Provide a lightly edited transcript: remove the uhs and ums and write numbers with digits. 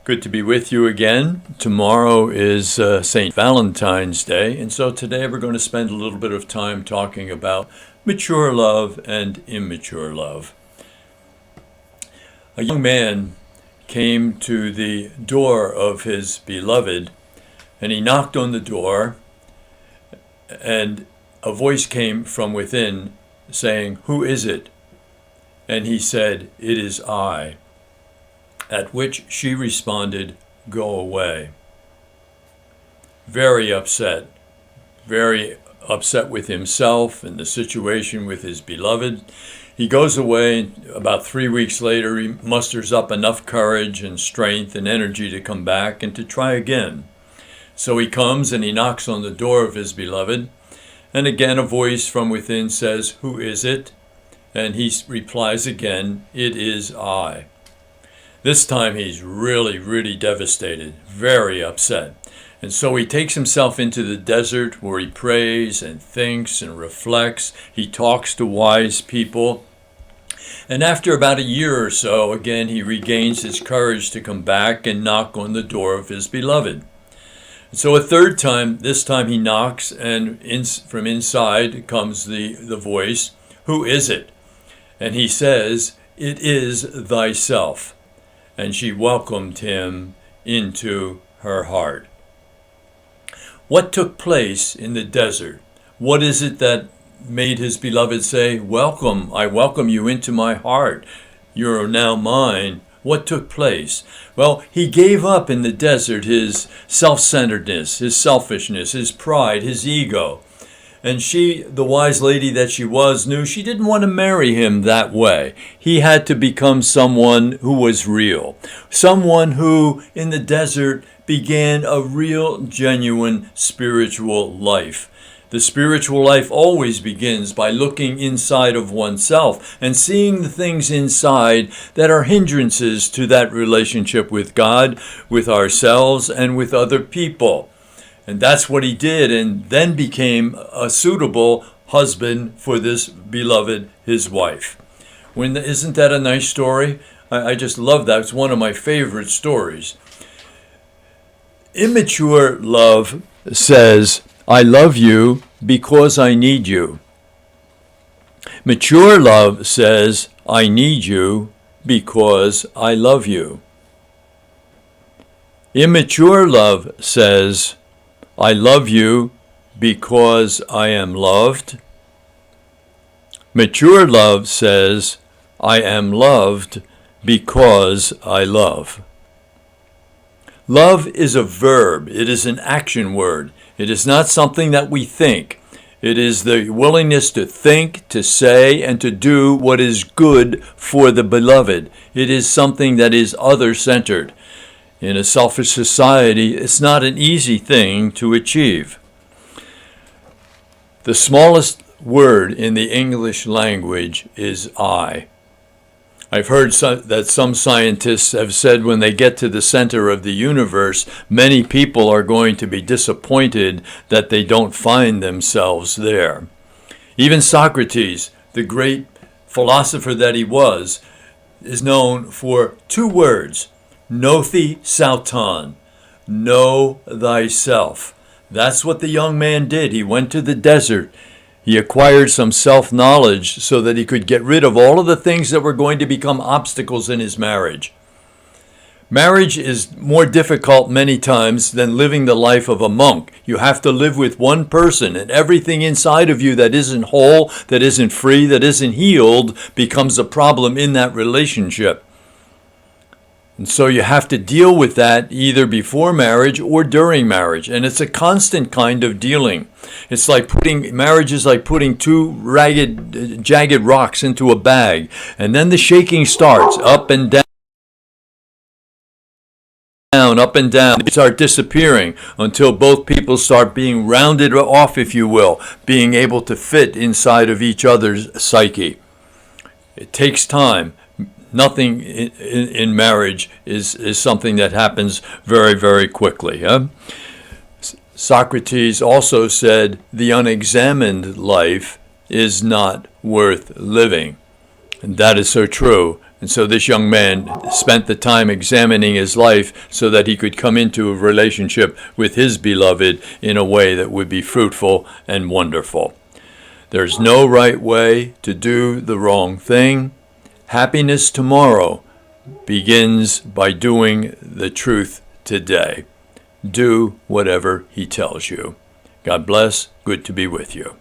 Good to be with you again. Tomorrow is St. Valentine's Day, and so today we're going to spend a little bit of time talking about mature love and immature love. A young man came to the door of his beloved, and he knocked on the door, and a voice came from within saying, "Who is it?" And he said, "It is I." At which she responded, "Go away." Very upset with himself and the situation with his beloved. He goes away. About 3 weeks later, he musters up enough courage and strength and energy to come back and to try again. So he comes and he knocks on the door of his beloved. And again, a voice from within says, "Who is it?" And he replies again, "It is I." This time he's really devastated, very upset. And so he takes himself into the desert where he prays and thinks and reflects. He talks to wise people. And after about a year or so, again, he regains his courage to come back and knock on the door of his beloved. And so a third time, this time he knocks, and from inside comes the voice, "Who is it?" And he says, "It is thyself." And she welcomed him into her heart. What took place in the desert? What is it that made his beloved say, "Welcome, I welcome you into my heart. You're now mine"? What took place? Well, he gave up in the desert his self-centeredness, his selfishness, his pride, his ego. And she, the wise lady that she was, knew she didn't want to marry him that way. He had to become someone who was real. Someone who, in the desert, began a real, genuine spiritual life. The spiritual life always begins by looking inside of oneself and seeing the things inside that are hindrances to that relationship with God, with ourselves, and with other people. And that's what he did, and then became a suitable husband for this beloved, his wife. Isn't that a nice story? I just love that. It's one of my favorite stories. Immature love says, "I love you because I need you." Mature love says, "I need you because I love you." Immature love says, "I love you because I am loved." Mature love says, "I am loved because I love." Love is a verb. It is an action word. It is not something that we think. It is the willingness to think, to say, and to do what is good for the beloved. It is something that is other-centered. In a selfish society, it's not an easy thing to achieve. The smallest word in the English language is I. I've heard that some scientists have said when they get to the center of the universe, many people are going to be disappointed that they don't find themselves there. Even Socrates, the great philosopher that he was, is known for 2 words. Gnothi sauton, know thyself. That's what the young man did. He went to the desert. He acquired some self-knowledge so that he could get rid of all of the things that were going to become obstacles in his marriage. Marriage is more difficult many times than living the life of a monk. You have to live with one person, and everything inside of you that isn't whole, that isn't free, that isn't healed becomes a problem in that relationship. And so you have to deal with that either before marriage or during marriage. And it's a constant kind of dealing. It's like marriage is like putting 2 jagged rocks into a bag. And then the shaking starts, up and down, up and down. They start disappearing until both people start being rounded off, if you will, being able to fit inside of each other's psyche. It takes time. Nothing in marriage is something that happens very quickly. Socrates also said, "The unexamined life is not worth living." And that is so true. And so this young man spent the time examining his life so that he could come into a relationship with his beloved in a way that would be fruitful and wonderful. There's no right way to do the wrong thing. Happiness tomorrow begins by doing the truth today. Do whatever he tells you. God bless. Good to be with you.